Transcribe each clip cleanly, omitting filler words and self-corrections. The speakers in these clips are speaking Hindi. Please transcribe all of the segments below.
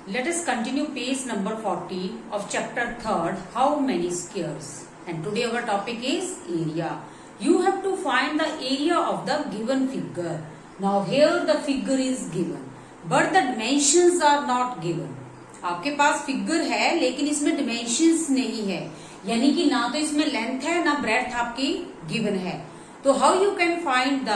Let us continue page number 40 of chapter 3rd, How Many Squares. And today our topic is area. You have to find the area of the given figure. Now here the figure is given, but the dimensions are not given. आपके पास फिगर है लेकिन इसमें डिमेंशंस नहीं है, यानी कि ना तो इसमें लेंथ है ना ब्रेड्थ आपकी गिवन है. तो how you can find the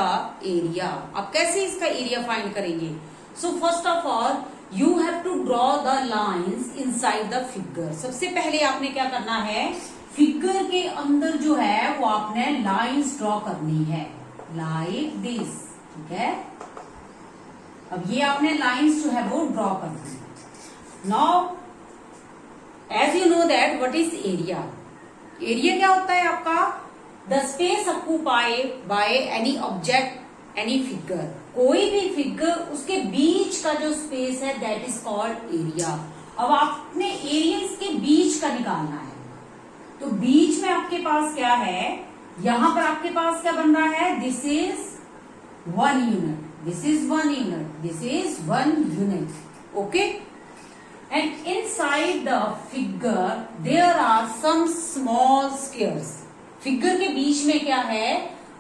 area. आप कैसे इसका एरिया फाइंड करेंगे? So first of all you have to draw the lines inside the figure. सबसे पहले आपने क्या करना है, फिगर के अंदर जो है वो आपने लाइंस ड्रॉ करनी है, लाइक दिस. ठीक है, अब ये आपने लाइंस जो है वो ड्रॉ करनी है. Now as you know that what is area. Area क्या होता है आपका? The space occupied by any object, any figure. कोई भी फिगर उसके बीच का जो स्पेस है दैट इज कॉल्ड एरिया. अब आपने एरिया इसके बीच का निकालना है. तो बीच में आपके पास क्या है, यहां पर आपके पास क्या बन रहा है, this is 1 unit, this is 1 unit, this is 1 unit. Okay, and inside the figure there are some small squares. Figure के बीच में क्या है,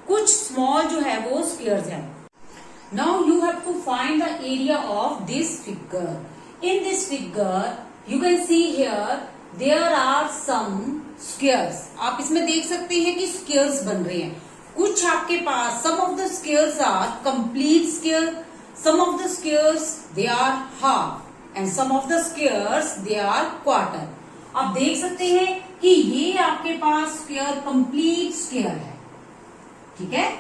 कुछ स्मॉल जो है वो स्क्वेयर्स है. Now you have to find the area of this figure. In this figure you can see here there are some squares. आप इसमें देख सकते हैं कि स्क्वेयर्स बन रहे हैं. कुछ आपके पास some of the squares are complete square, some of the squares they are half, and some of the squares they are quarter. आप देख सकते हैं कि ये आपके पास स्क्वेयर कंप्लीट स्क्वेयर है. ठीक है,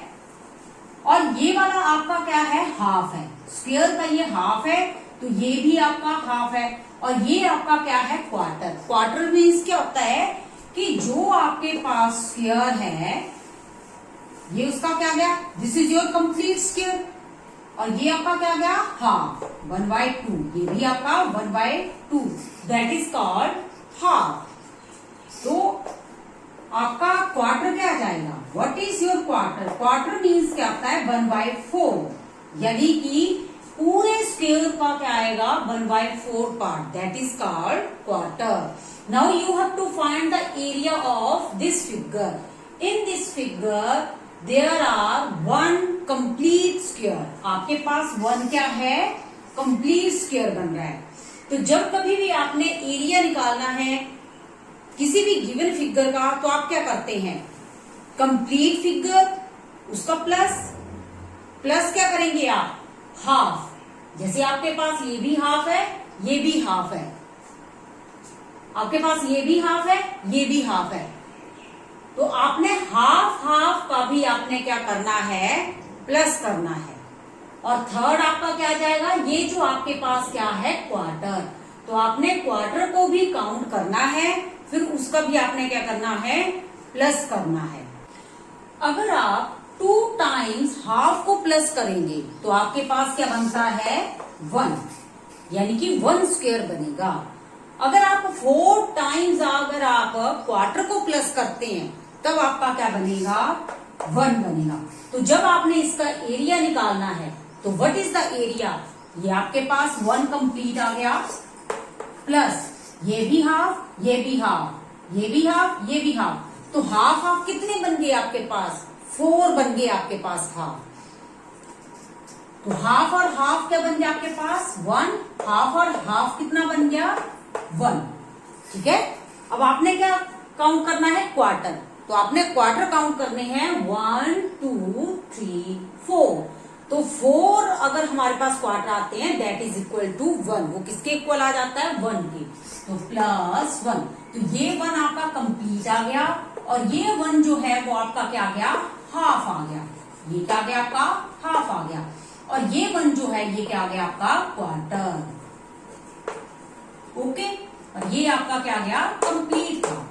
और ये वाला आपका क्या है, हाफ है. स्क्वेयर का ये हाफ है, तो ये भी आपका हाफ है. और ये आपका क्या है, क्वार्टर. क्वार्टर मीन्स क्या होता है कि जो आपके पास स्क्वेयर है ये उसका क्या गया, this is your complete square. और ये आपका क्या गया, हाफ, 1/2. ये भी आपका 1/2, दैट इज कॉल्ड हाफ. तो आपका क्वार्टर क्या आ जाएगा, what is your quarter. Quarter means क्या होता है, 1/4, यानी कि पूरे स्क्वेयर का क्या आएगा, 1/4 part, that is called quarter. Now you have to find the area of this figure. In this figure there are 1 complete square. आपके पास 1 क्या है, कंप्लीट स्क्वेयर बन रहा है. तो जब कभी भी आपने एरिया निकालना है किसी भी गिवन फिगर का, तो आप क्या करते हैं, कंप्लीट फिगर उसका प्लस क्या करेंगे आप, हाफ. जैसे आपके पास ये भी हाफ है, ये भी हाफ है, आपके पास ये भी हाफ है, ये भी हाफ है. तो आपने हाफ का भी आपने क्या करना है, प्लस करना है. और थर्ड आपका क्या आ जाएगा, ये जो आपके पास क्या है, क्वार्टर. तो आपने क्वार्टर को भी काउंट करना है, फिर उसका भी आपने क्या करना है, प्लस करना है. अगर आप 2 टाइम्स हाफ को प्लस करेंगे तो आपके पास क्या बनता है, 1, यानी कि 1 स्क्वेयर बनेगा. अगर आप 4 टाइम्स अगर आप क्वार्टर को प्लस करते हैं तब आपका क्या बनेगा, 1 बनेगा. तो जब आपने इसका एरिया निकालना है तो व्हाट इज द एरिया, ये आपके पास 1 कंप्लीट आ गया, प्लस ये भी हाफ, ये भी हाफ, ये भी हाफ, ये भी हाफ. तो हाफ कितने बन गए आपके पास, 4 बन गए आपके पास हाफ. तो हाफ और हाफ क्या बन गया आपके पास, 1. हाफ और हाफ कितना बन गया, 1. ठीक है, अब आपने क्या काउंट करना है, क्वार्टर. तो आपने क्वार्टर काउंट करने हैं, 1 2 3 4. तो 4 अगर हमारे पास क्वार्टर आते हैं दैट इज इक्वल टू 1. वो किसके इक्वल आ जाता है, 1 के. तो +1. तो ये 1 आपका कंप्लीट आ गया, और ये 1 जो है वो आपका क्या आ गया, हाफ आ गया. ये क्या आ गया आपका, हाफ आ गया. और ये 1 जो है ये क्या आ गया आपका, क्वार्टर. ओके, और ये आपका क्या आ गया, कंप्लीट था.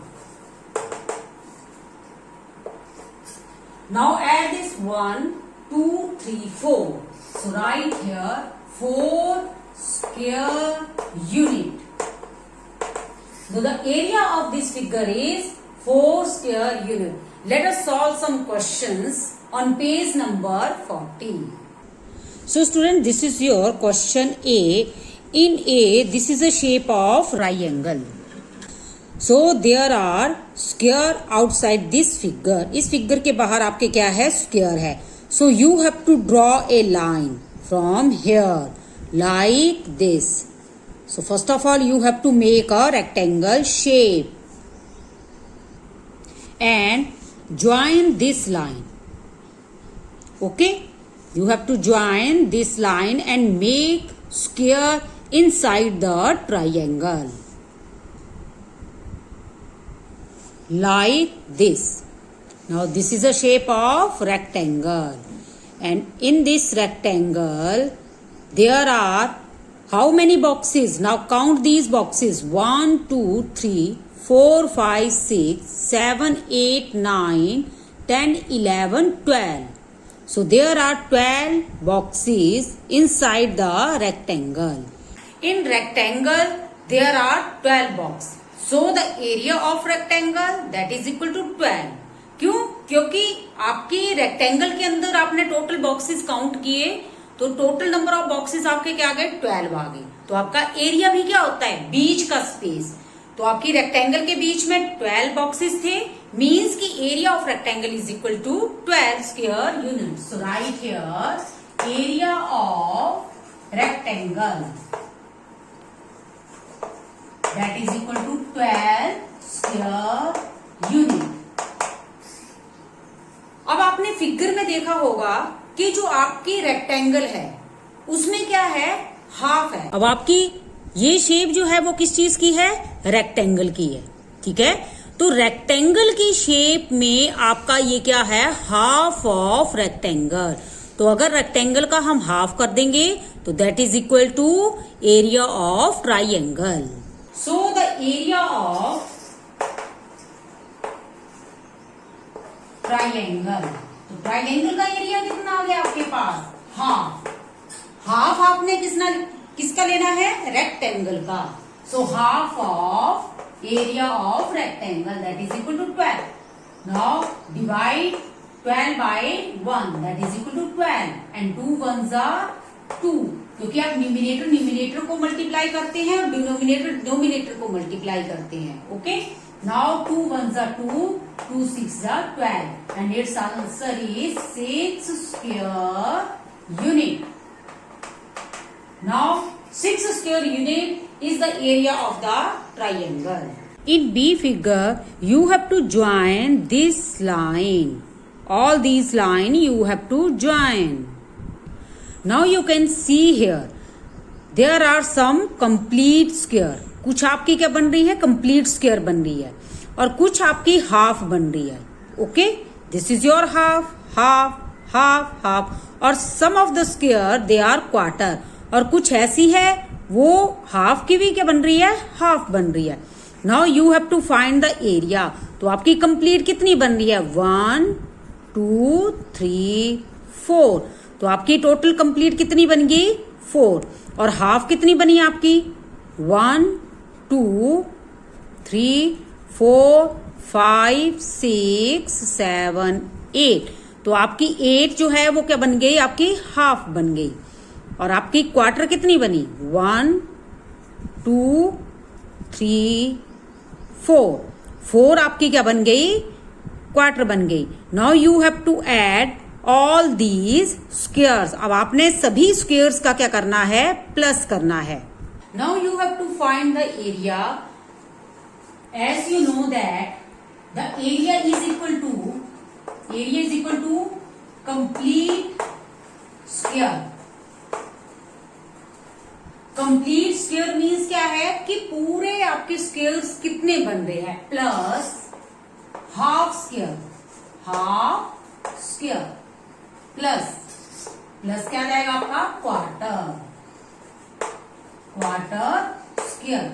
Now add this 1 2 3 4. So write here 4 square unit. So the area of this figure is 4 square unit. Let us solve some questions on page number 40. So student, this is your question A. In A, this is a shape of triangle. So there are square outside this figure. इस figure के बाहर आपके क्या है? Square है. So you have to draw a line from here like this. So first of all, you have to make a rectangle shape and join this line. Okay? You have to join this line and make square inside the triangle. Like this. Now this is a shape of rectangle. And in this rectangle, there are how many boxes? Now count these boxes. 1, 2, 3, 4, 5, 6, 7, 8, 9, 10, 11, 12. So there are 12 boxes inside the rectangle. In rectangle, there are 12 boxes. So the area of rectangle that is equal to 12. क्यों? क्योंकि आपकी रेक्टेंगल के अंदर आपने टोटल बॉक्सेस काउंट किए तो टोटल नंबर ऑफ बॉक्सेस आपके क्या आ गए? 12 आ गए. तो आपका एरिया भी क्या होता है? बीच का स्पेस. तो आपकी रेक्टेंगल के बीच में 12 बॉक्सेस थे. मीन्स की area of rectangle is equal to 12 square unit. So right here area of rectangle that is equal to 12 square unit. अब आपने फिगर में देखा होगा कि जो आपकी रेक्टेंगल है उसमें क्या है? हाफ है. अब आपकी ये शेप जो है वो किस चीज की है? रेक्टेंगल की है. ठीक है. तो रेक्टेंगल की शेप में आपका ये क्या है? Half of rectangle. तो अगर रेक्टेंगल का हम हाफ कर देंगे तो that is equal to area of triangle. So the area of triangle. तो ट्राइंगल का एरिया कितना आ गया आपके पास? हाफ. हाफ आपने किसका लेना है? रेक्टेंगल का. So half of area of rectangle that is equal to 12. Now divide 12 by 1 that is equal to 12 and 2 1s are 2. क्योंकि आप न्यूमिनेटर को मल्टीप्लाई करते हैं और डिनोमिनेटर को मल्टीप्लाई करते हैं. Okay. Now 2 1s are 2, 2 6s are 12 and its answer is 6 square unit. Now 6 square unit is the area of the triangle. In B figure, you have to join this line. All these lines you have to join. Now you can see here, there are some complete square. कुछ आपकी क्या बन रही है? कंप्लीट स्क्वायर बन रही है और कुछ आपकी हाफ बन रही है. Okay. This is your half, half, half, half और some of the square they are quarter. और कुछ ऐसी है वो हाफ की भी क्या बन रही है? हाफ बन रही है. Now you have to find the area. तो आपकी कंप्लीट कितनी बन रही है? 1 2 3 4. तो आपकी टोटल कंप्लीट कितनी बन गई? 4. और हाफ कितनी बनी आपकी? 1 2 3 4 5 6 7 8. तो आपकी 8 जो है वो क्या बन गई? आपकी हाफ बन गई. और आपकी क्वार्टर कितनी बनी? 1 2 3 4. 4 आपकी क्या बन गई? क्वार्टर बन गई. Now you have to add all these squares. अब आपने सभी स्क्वेयर्स का क्या करना है? प्लस करना है. Now you have to find the area. As you know that the area is equal to complete square. Complete square means क्या है कि पूरे आपके स्क्वेयर्स कितने बन रहे हैं? Plus half square. Half square plus क्या जाएगा आपका? Quarter square.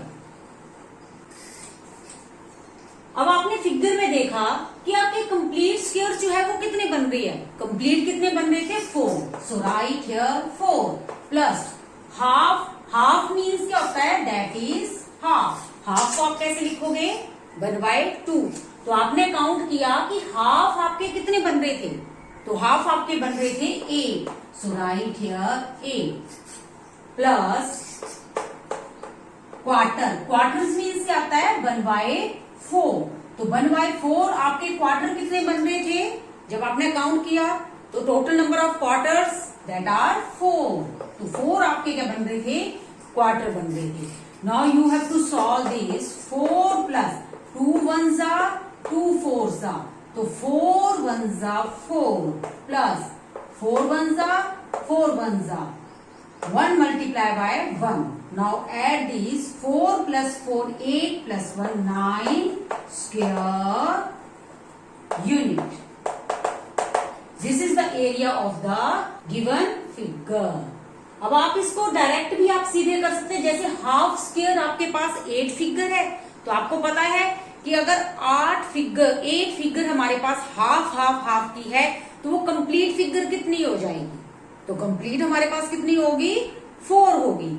अब आपने फिगर में देखा कि आपके कंप्लीट स्क्वायर जो है वो कितने बन रही है? कंप्लीट कितने बन रहे थे? 4. So right here 4 plus half. Half means क्या होता है? That is half. हाफ को आप कैसे लिखोगे? 1/2. तो आपने काउंट किया कि हाफ आपके कितने बन रहे थे? तो हाफ आपके बन रहे थे 8. So right here 8 plus quarter, quarters means क्या आता है 1/4। तो 1/4 आपके क्वार्टर कितने बन रहे थे जब आपने काउंट किया? तो total number of quarters that are 4। तो 4 आपके क्या बन रहे थे? क्वार्टर बन रहे थे। Now you have to solve this. 4 plus 2 1s are 2 4s are, तो 4 1s are 4 plus 4 1s are 4 1s are 1 multiply by 1. Now add these 4 plus 4 8 plus 1 9 square unit. This is the area of the given figure. अब आप इसको डायरेक्ट भी आप सीधे कर सकते हैं। जैसे हाफ स्क्वायर आपके पास 8 फिगर है, तो आपको पता है कि अगर 8 फिगर हमारे पास हाफ की है तो वो कंप्लीट फिगर कितनी हो जाएगी? तो कंप्लीट हमारे पास कितनी होगी? 4 होगी।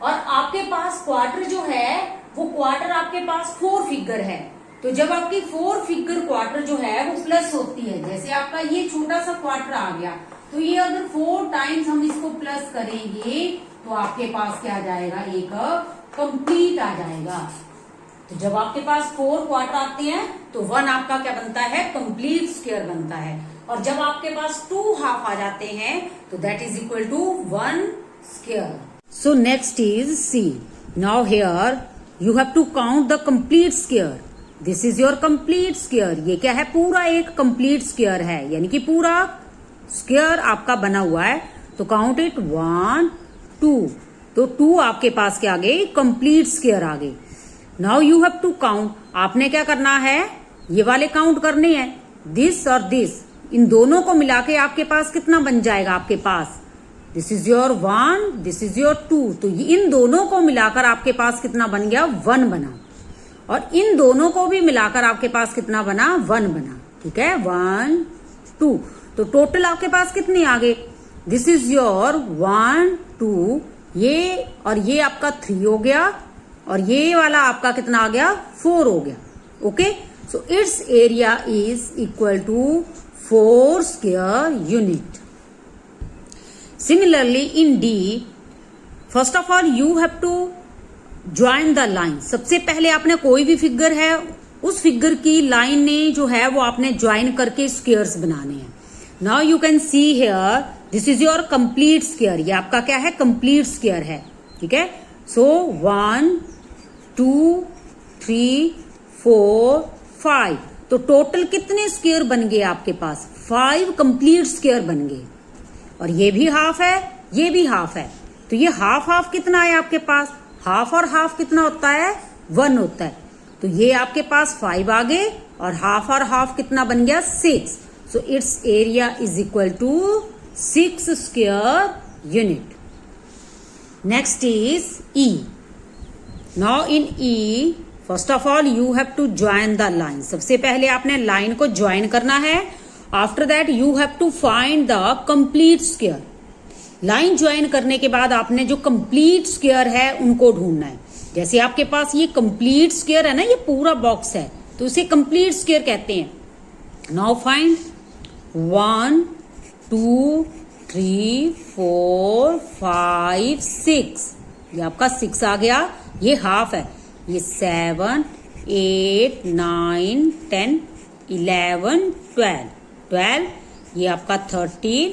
और आपके पास क्वार्टर जो है वो क्वार्टर आपके पास 4 फिगर है, तो जब आपकी 4 फिगर क्वार्टर जो है वो प्लस होती है, जैसे आपका ये छोटा सा क्वार्टर आ गया, तो ये अगर 4 टाइम्स हम इसको प्लस करेंगे तो आपके पास क्या आ जाएगा? एक कंप्लीट आ जाएगा। तो जब आपके पास 4 क्वार्टर आते हैं तो 1 आपका क्या बनता है? कंप्लीट स्क्वायर बनता है। और जब आपके पास 2 हाफ आ जाते हैं तो that is equal to 1 square. So next is C. Now here you have to count the complete square. This is your complete square. ये क्या है? पूरा एक कंप्लीट स्क्वायर है, यानी कि पूरा स्क्वायर आपका बना हुआ है। तो काउंट इट 1 2। तो 2 आपके पास क्या आ गए? कंप्लीट स्क्वायर आ गए। Now you have to count. आपने क्या करना है? ये वाले काउंट करने हैं, दिस और दिस, इन दोनों को मिला के आपके पास कितना बन जाएगा? आपके पास this is your 1, this is your 2, तो इन दोनों को मिलाकर आपके पास कितना बन गया? 1 बना। और इन दोनों को भी मिलाकर आपके पास कितना बना? 1 बना। ठीक है, 1 2, तो टोटल आपके पास कितने आ गए? दिस इज योर 1 2, ये और ये आपका 3 हो गया, और ये वाला आपका कितना आ गया? 4 हो गया। Okay, so it's area is equal to 4 square unit. Similarly in D, first of all you have to join the line. सबसे पहले आपने कोई भी फिगर है उस फिगर की लाइन ने जो है वो आपने ज्वाइन करके स्क्वायर्स बनाने हैं। Now you can see here this is your complete square. ये आपका क्या है? कंप्लीट स्क्वायर है। ठीक है, सो 1 2 3 4 5, तो टोटल कितने स्क्वायर बन गए आपके पास? 5 कंप्लीट स्क्वायर बन गए। और ये भी हाफ है, ये भी हाफ है, तो ये हाफ कितना है आपके पास? हाफ और हाफ कितना होता है? 1 होता है। तो ये आपके पास 5 आ गए, और हाफ कितना बन गया? 6। So it's area is equal to 6 square unit. Next is E. Now in E first of all you have to join the line. सबसे पहले आपने लाइन को ज्वाइन करना है। After that you have to find the complete square. Line join करने के बाद आपने जो कंप्लीट स्क्वायर है उनको ढूंढना है। जैसे आपके पास ये कंप्लीट स्क्वायर है ना, ये पूरा बॉक्स है, तो इसे कंप्लीट स्क्वायर कहते हैं। नाउ फाइंड 1 2 3 4 5 6, ये आपका 6 आ गया। ये हाफ है, ये 7 8 9 10 11 12, ये आपका 13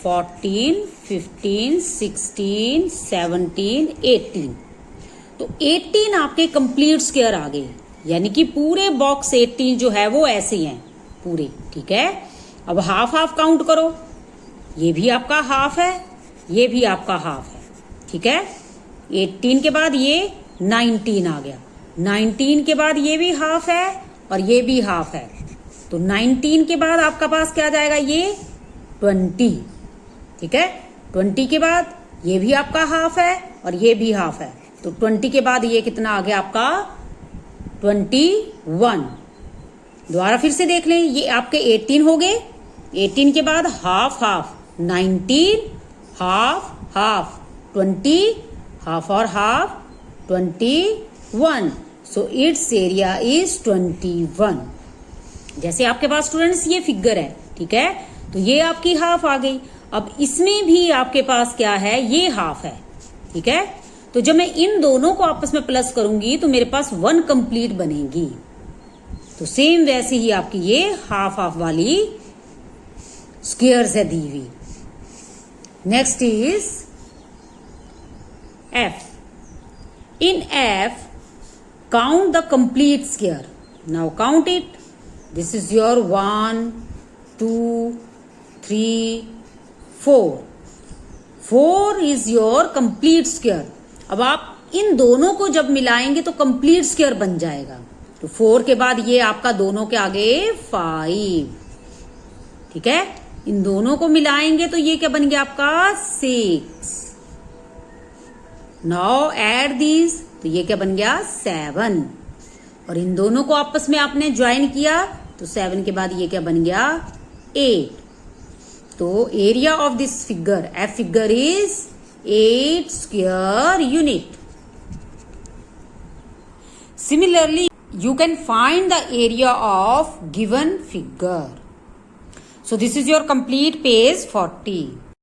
14 15 16 17 18, तो 18 आपके कंप्लीट स्क्वायर आ गए, यानी कि पूरे बॉक्स 18 जो है वो ऐसे हैं पूरे। ठीक है, अब हाफ काउंट करो। ये भी आपका हाफ है, ये भी आपका हाफ है। ठीक है, 18 के बाद ये 19 आ गया, 19 के बाद ये भी हाफ है और ये भी हाफ है, तो 19 के बाद आपका पास क्या आ जाएगा? ये 20। ठीक है, 20 के बाद ये भी आपका हाफ है और ये भी हाफ है, तो 20 के बाद ये कितना आ गया आपका? 21। दोबारा फिर से देख लें, ये आपके 18 हो गए। 18 के बाद हाफ 19 हाफ 20 हाफ और half 21, so it's area is 21। जैसे आपके पास स्टूडेंट्स ये फिगर है, ठीक है, तो ये आपकी हाफ आ गई। अब इसमें भी आपके पास क्या है? ये हाफ है। ठीक है, तो जब मैं इन दोनों को आपस में प्लस करूंगी तो मेरे पास 1 कंप्लीट बनेगी। तो सेम वैसे ही आपकी ये हाफ हाफ वाली स्क्वायर्स है दी हुई। Next is F. In F count the complete square. Now count it. This is your 1 2 3 4। 4 is your complete square. अब आप इन दोनों को जब मिलाएंगे तो कंप्लीट स्क्वायर बन जाएगा। तो 4 के बाद ये आपका दोनों के आगे 5। ठीक है, इन दोनों को मिलाएंगे तो ये क्या बन गया आपका 6। नाउ ऐड दीज, तो ये क्या बन गया 7। और इन दोनों को आपस में आपने ज्वाइन किया तो 7 के बाद ये क्या बन गया 8। तो area of this figure, F figure is 8 square unit. Similarly, you can find the area of given figure. So this is your complete page 40.